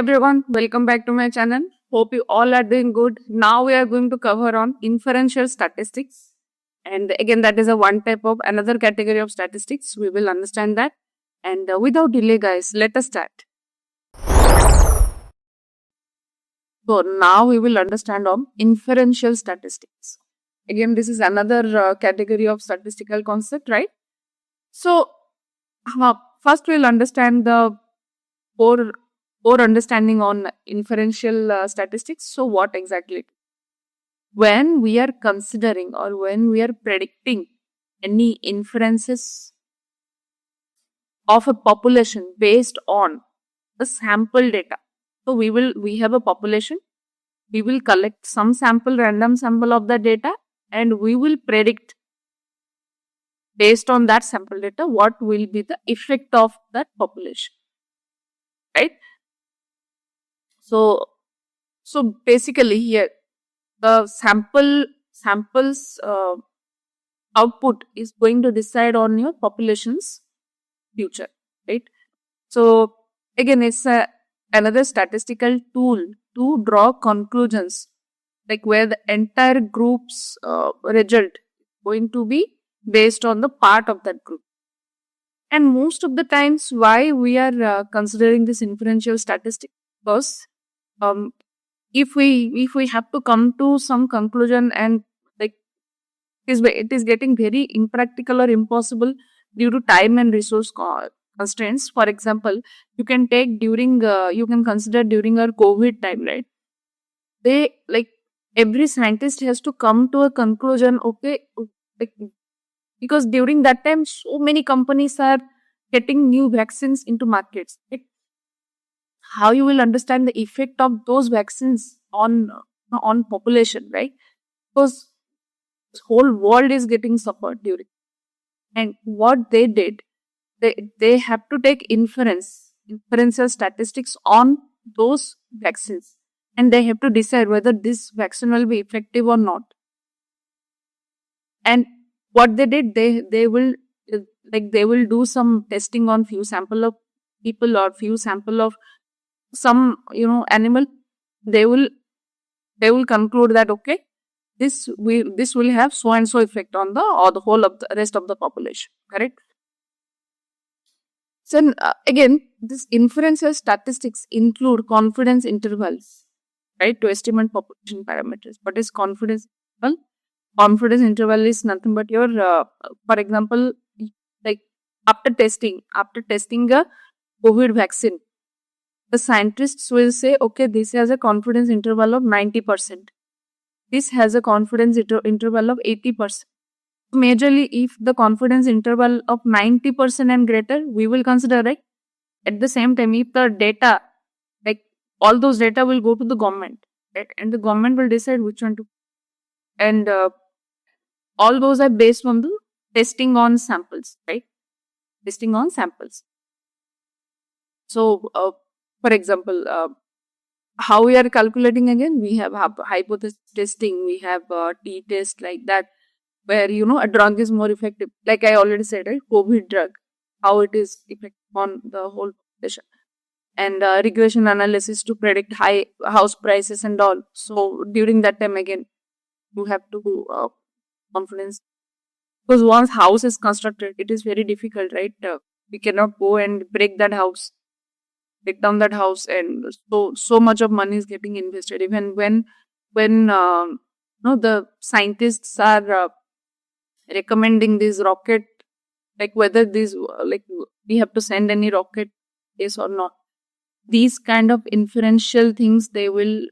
everyone, welcome back to my channel. Hope you all are doing good. Now we are going to cover on inferential statistics. And again, that is a one type of another category of statistics. We will understand that. And without delay, guys, let us start. So now we will understand on inferential statistics. Again, this is another category of statistical concept, right? So first we'll understand the core understanding on inferential statistics. So what exactly? When we are considering or when we are predicting any inferences of a population based on the sample data. So we have a population, we will collect some random sample of the data, and we will predict based on that sample data what will be the effect of that population, right? So basically here the samples output is going to decide on your population's future, right? So again, it's another statistical tool to draw conclusions, like where the entire group's result is going to be based on the part of that group. And most of the times, why we are considering this inferential statistic, because if we have to come to some conclusion, and like it is getting very impractical or impossible due to time and resource constraints. For example, you can take during you can consider during our COVID time, right? They like every scientist has to come to a conclusion, okay, like, because during that time so many companies are getting new vaccines into markets, right? How you will understand the effect of those vaccines on population, right? Because the whole world is getting suffered during. And what they did, they have to take inferential statistics on those vaccines, and they have to decide whether this vaccine will be effective or not. And what they did, they will do some testing on few sample of people or few sample of some animal. They will conclude that okay, this will have so and so effect on the whole of the rest of the population, correct? So again, this inferential statistics include confidence intervals, right, to estimate population parameters. What is confidence interval? Confidence interval is nothing but your for example, like after testing a COVID vaccine, the scientists will say, okay, this has a confidence interval of 90%. This has a confidence interval of 80%. Majorly, if the confidence interval of 90% and greater, we will consider, right? At the same time, if the data, like all those data will go to the government, right? And the government will decide which one to, and all those are based on the testing on samples, right? Testing on samples. So, for example, how we are calculating again? We have hypothesis testing, we have t-test, like that, where a drug is more effective. Like I already said, right? COVID drug, how it is effective on the whole population, and regression analysis to predict high house prices and all. So during that time again, you have to confidence, because once house is constructed, it is very difficult, right? We cannot go and break down that house, and so much of money is getting invested. Even when the scientists are recommending this rocket, like whether this like we have to send any rocket, yes or not, these kind of inferential things they will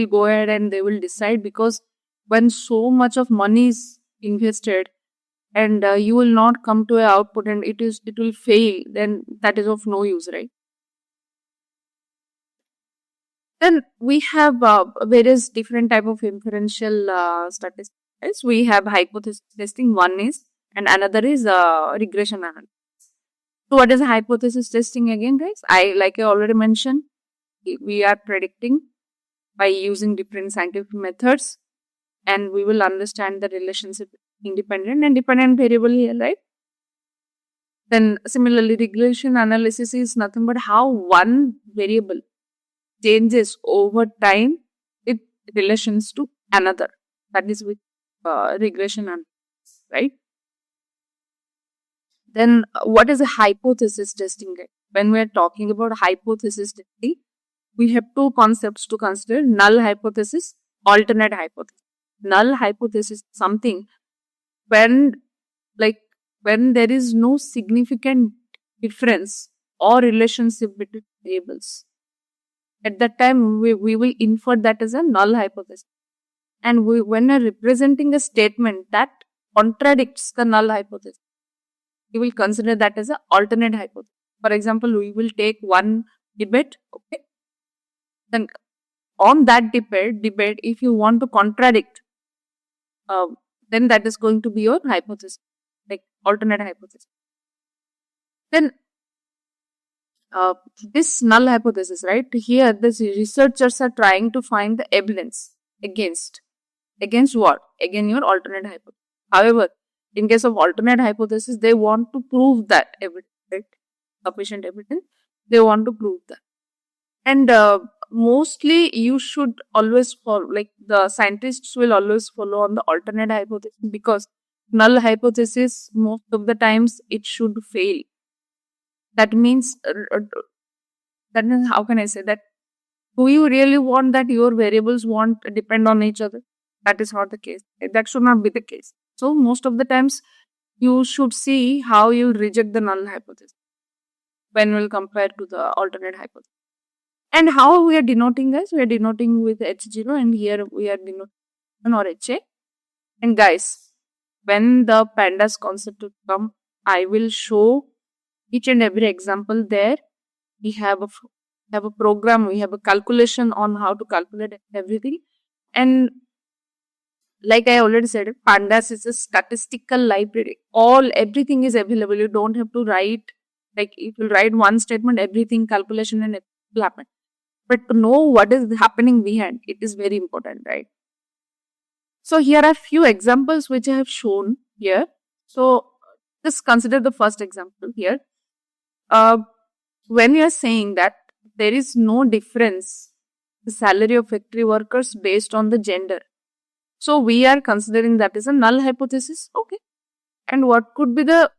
go ahead and they will decide, because when so much of money is invested and you will not come to an output and it will fail, then that is of no use, right? Then we have various different type of inferential statistics. We have hypothesis testing, one is, and another is regression analysis. So what is hypothesis testing again, guys? I already mentioned, we are predicting by using different scientific methods, and we will understand the relationship independent and dependent variable here, right? Then similarly, regression analysis is nothing but how one variable changes over time with relations to another. That is with regression analysis, right? Then what is a hypothesis testing? When we are talking about hypothesis testing, we have two concepts to consider: null hypothesis, alternate hypothesis. Null hypothesis is something when there is no significant difference or relationship between variables. At that time, we will infer that as a null hypothesis. And when we are representing a statement that contradicts the null hypothesis, we will consider that as an alternate hypothesis. For example, we will take one debate, okay? Then on that debate, if you want to contradict, then that is going to be your hypothesis, like alternate hypothesis. Then this null hypothesis, right? Here, the researchers are trying to find the evidence against what? Again, your alternate hypothesis. However, in case of alternate hypothesis, they want to prove that evidence, right? Sufficient evidence. They want to prove that. And mostly you should always follow, like the scientists will always follow on the alternate hypothesis, because null hypothesis, most of the times it should fail. That means, how can I say that? Do you really want that your variables won't depend on each other? That is not the case. That should not be the case. So most of the times you should see how you reject the null hypothesis when we'll compare to the alternate hypothesis. And how we are denoting, guys? We are denoting with H0, and here we are denoting or HA. And guys, when the pandas concept will come, I will show each and every example there. We have a program, we have a calculation on how to calculate everything. And like I already said, pandas is a statistical library. Everything is available. You don't have to write, like if you write one statement, everything, calculation and it will happen. But to know what is happening behind, it is very important, right? So here are few examples which I have shown here. So just consider the first example here. When you are saying that there is no difference the salary of factory workers based on the gender, so we are considering that is a null hypothesis. Okay. And what could be the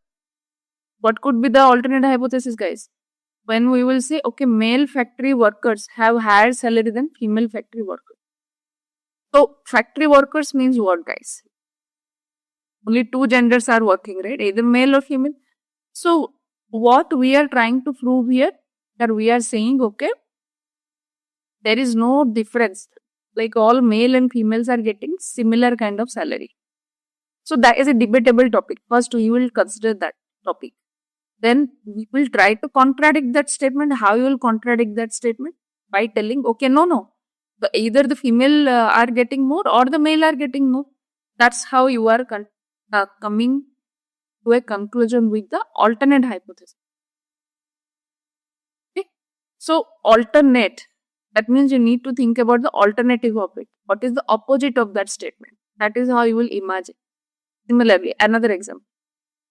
alternate hypothesis, guys? When we will say, okay, male factory workers have higher salary than female factory workers. So factory workers means what, guys? Only two genders are working, right? Either male or female. So what we are trying to prove here, that we are saying, okay, there is no difference. Like all male and females are getting similar kind of salary. So that is a debatable topic. First, we will consider that topic. Then we will try to contradict that statement. How you will contradict that statement? By telling, okay, no. Either the female are getting more or the male are getting more. That's how you are coming to a conclusion with the alternate hypothesis. Okay. So alternate, that means you need to think about the alternative of it. What is the opposite of that statement? That is how you will imagine. Similarly, another example.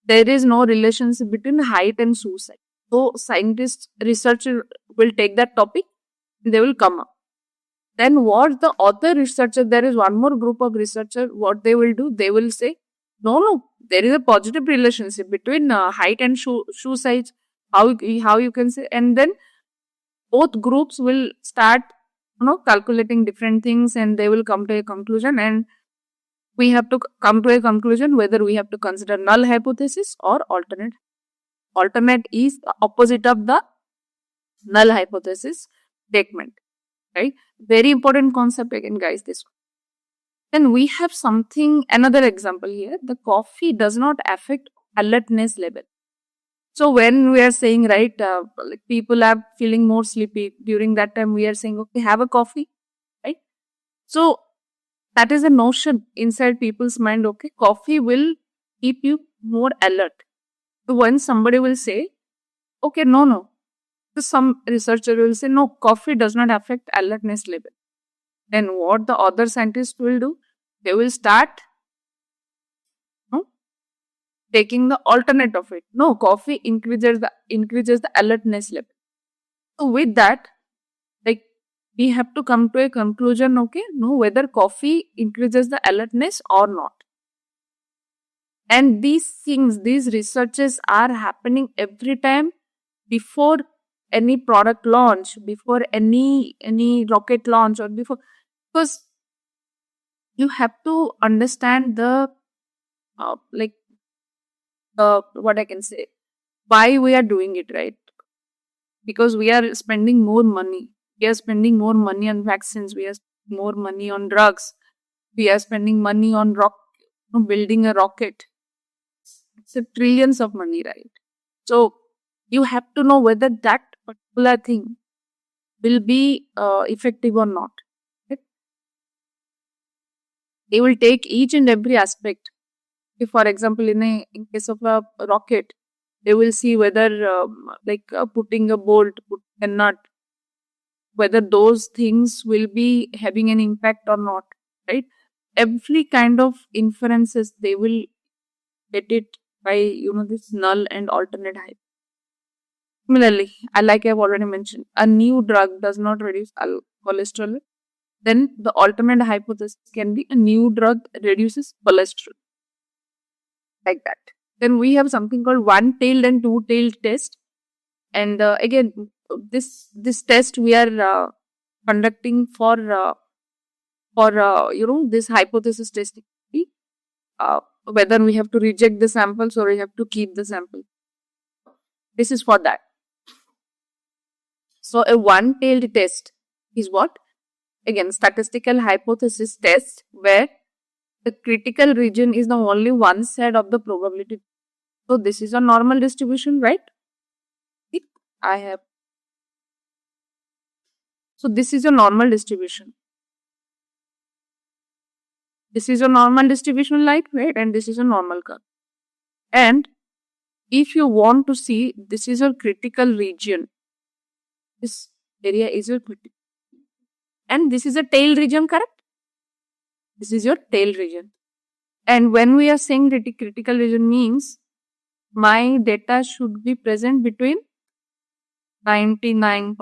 There is no relationship between height and suicide. So scientists, researchers will take that topic, they will come up. Then what the other researcher, there is one more group of researchers, what they will do, they will say, no, there is a positive relationship between height and suicide. How you can say, and then both groups will start, calculating different things, and they will come to a conclusion, and we have to come to a conclusion whether we have to consider null hypothesis or alternate. Alternate is the opposite of the null hypothesis statement, right? Very important concept again, guys, this one. Then we have another example here. The coffee does not affect alertness level. So when we are saying, right, like people are feeling more sleepy, during that time we are saying, okay, have a coffee, right? So that is a notion inside people's mind, okay, coffee will keep you more alert. So when somebody will say, okay, no. So some researcher will say, no, coffee does not affect alertness level. Then what the other scientists will do? They will start taking the alternate of it. No, coffee increases the alertness level. So with that, like, we have to come to a conclusion, okay, no, whether coffee increases the alertness or not. And these things, these researches are happening every time before any product launch, before any rocket launch, or before, because you have to understand the what I can say, why we are doing it, right? Because we are spending more money. We are spending more money on vaccines. We are spending more money on drugs. We are spending money on building a rocket. It's a trillions of money, right? So you have to know whether that particular thing will be effective or not. Right? They will take each and every aspect. If, for example, in case of a rocket, they will see whether putting a bolt, putting a nut, whether those things will be having an impact or not, right? Every kind of inferences they will get it by this null and alternate hypothesis. Similarly, like I've already mentioned, a new drug does not reduce cholesterol. Then the alternate hypothesis can be a new drug reduces cholesterol, like that. Then we have something called one-tailed and two-tailed test. And again, this test we are conducting for this hypothesis testing, whether we have to reject the samples or we have to keep the sample. This is for that. So a one-tailed test is what? Again, statistical hypothesis test where the critical region is the only one side of the probability. So this is a normal distribution, right? So this is a normal distribution. This is a normal distribution like, right? And this is a normal curve. And if you want to see, this is your critical region. This area is your critical. And this is a tail region, correct? This is your tail region. And when we are saying critical region means my data should be present between 99%,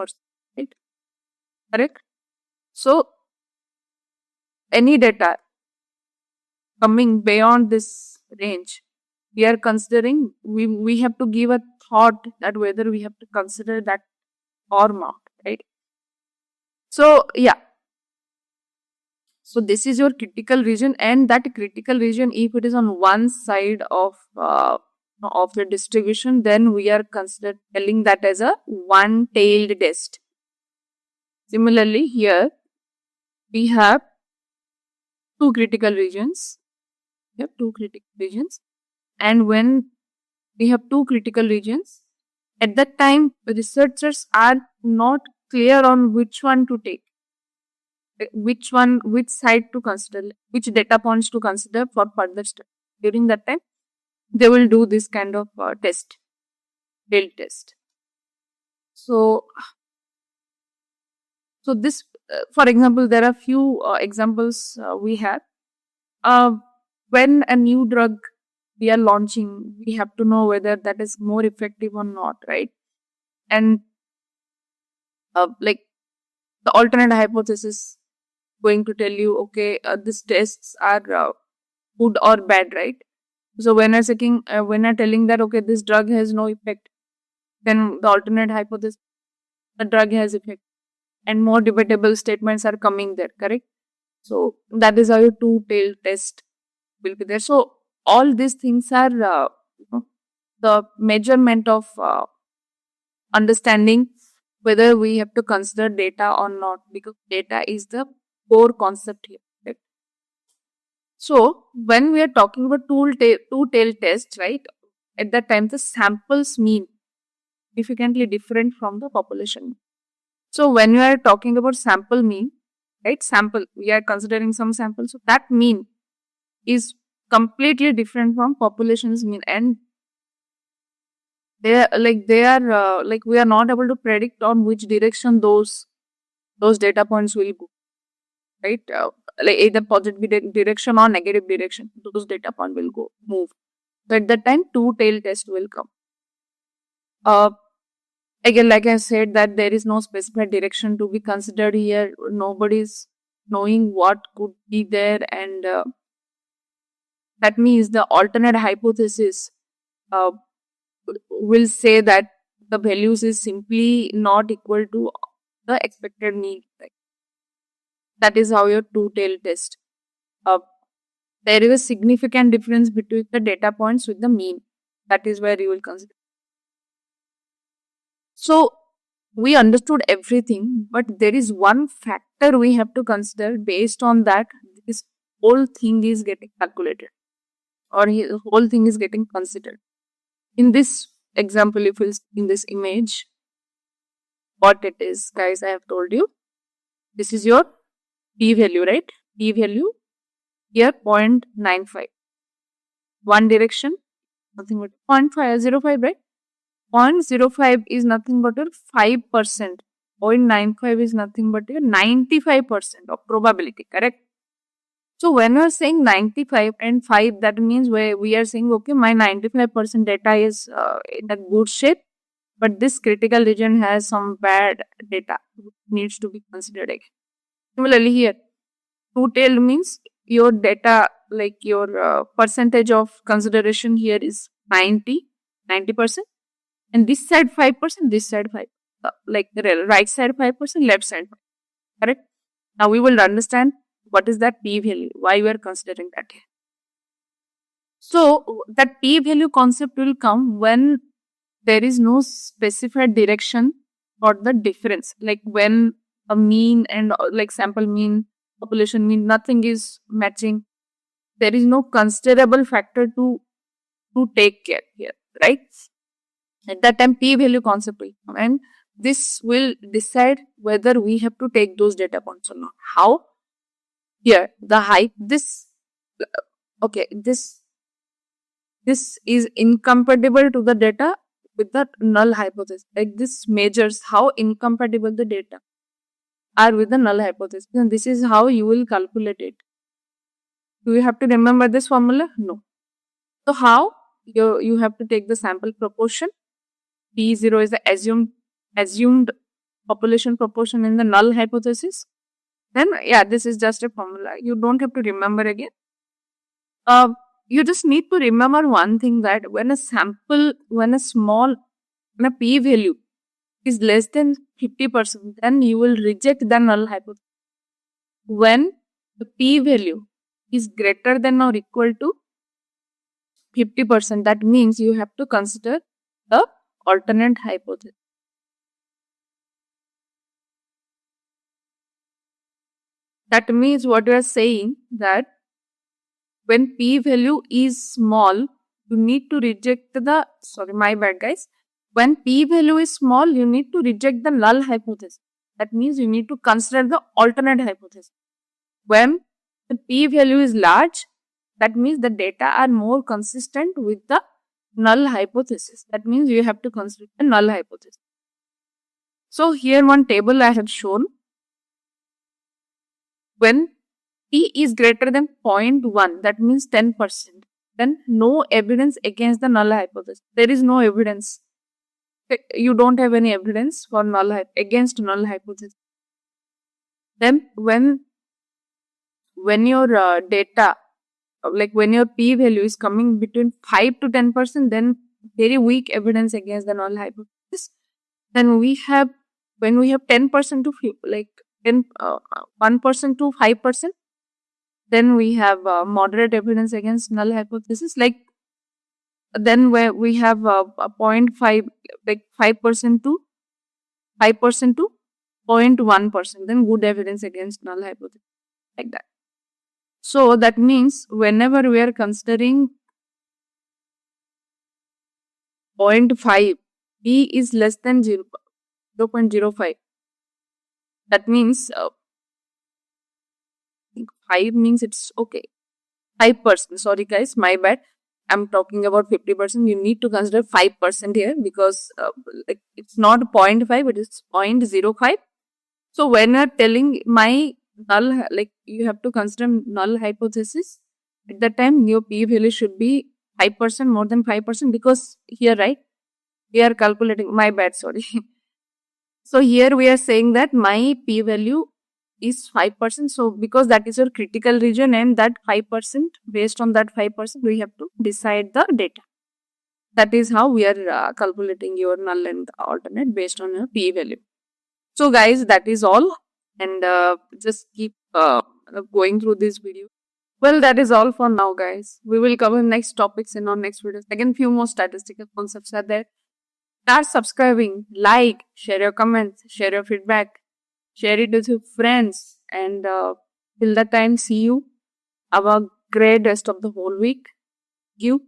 right? Correct? So any data coming beyond this range, we are considering, we have to give a thought that whether we have to consider that or not, right? So yeah, so this is your critical region, and that critical region, if it is on one side of the distribution, then we are telling that as a one-tailed test. Similarly, here we have two critical regions. We have two critical regions, and when we have two critical regions, at that time researchers are not clear on which one to take, which side to consider, which data points to consider for further study. During that time, they will do this kind of test, tail test. So this, for example, there are few examples we have. When a new drug we are launching, we have to know whether that is more effective or not, right? And like the alternate hypothesis going to tell you, okay, these tests are good or bad, right? So when I'm telling that, okay, this drug has no effect, then the alternate hypothesis, the drug has effect, and more debatable statements are coming there, correct? So that is how your two-tailed test will be there. So all these things are the measurement of understanding whether we have to consider data or not, because data is the core concept here. Right? So when we are talking about two-tailed test, right, at that time the samples mean significantly different from the population. So when we are talking about sample mean, right, sample, we are considering some sample, so that mean is completely different from population's mean, and we are not able to predict on which direction those data points will go, right? Like either positive direction or negative direction, those data point will move. So at that time, two-tail test will come. Again, like I said, that there is no specified direction to be considered here. Nobody's knowing what could be there, and that means the alternate hypothesis uh, will say that the values is simply not equal to the expected mean. Right? That is how your two-tail test. There is a significant difference between the data points with the mean. That is where you will consider. So we understood everything, but there is one factor we have to consider. Based on that, this whole thing is getting calculated, or the whole thing is getting considered. In this example, if you in this image, what it is, guys, I have told you. This is your p-value, right? P-value here 0.95. One direction, nothing but 0.505, right? 0.05 is nothing but your 5%. 0.95 is nothing but your 95% of probability, correct? So when we are saying 95 and 5, that means we are saying, okay, my 95% data is in a good shape, but this critical region has some bad data, which needs to be considered again. Similarly here, two-tailed means your data, like your percentage of consideration here is 90%, and this side 5%, this side 5%, like the right side 5%, left side 5%, correct? Now we will understand what is that p-value, why we are considering that here. So that p-value concept will come when there is no specified direction for the difference, like when a mean and like sample mean, population mean, nothing is matching. There is no considerable factor to take care here, right? At that time, p-value concept will come, and this will decide whether we have to take those data points or not. How? Here, the height, this is incompatible to the data with the null hypothesis. Like this measures how incompatible the data are with the null hypothesis, and this is how you will calculate it. Do you have to remember this formula? No. So how? You have to take the sample proportion. P0 is the assumed population proportion in the null hypothesis. Then this is just a formula. You don't have to remember again. You just need to remember one thing, that when a p-value is less than 50%, then you will reject the null hypothesis. When the p-value is greater than or equal to 50%, that means you have to consider the alternate hypothesis. That means what we are saying, that when p-value is small, you need to reject the, when p-value is small, you need to reject the null hypothesis. That means you need to consider the alternate hypothesis. When the p-value is large, that means the data are more consistent with the null hypothesis. That means you have to consider the null hypothesis. So here one table I have shown. When p is greater than 0.1, that means 10%, then no evidence against the null hypothesis. There is no evidence. You don't have any evidence for against null hypothesis. Then when your data, like when your p-value is coming between 5 to 10%, then very weak evidence against the null hypothesis. Then when we have 10% to 1% to 5%, then we have moderate evidence against null hypothesis. Like then where we have a 0.5, like 5% to 0.1%, then good evidence against null hypothesis, like that. So that means whenever we are considering 0.5, p is less than 0.05. That means 5 means it's okay. 5%. Sorry guys, my bad. I'm talking about 50%. You need to consider 5% here, because like it's not 0.5, it is 0.05. So when you're telling my null, like you have to consider null hypothesis, at that time your p-value should be 5%, more than 5%, because here, right, we are calculating, my bad, sorry. So here we are saying that my p-value is 5%. So because that is your critical region, and that 5%, based on that 5%, we have to decide the data. That is how we are calculating your null and alternate based on your p-value. So guys, that is all, and just keep going through this video. Well, that is all for now, guys. We will cover next topics in our next videos. Again, few more statistical concepts are there. Start subscribing, like, share your comments, share your feedback, share it with your friends, and till that time, see you. Have a great rest of the whole week. Thank you.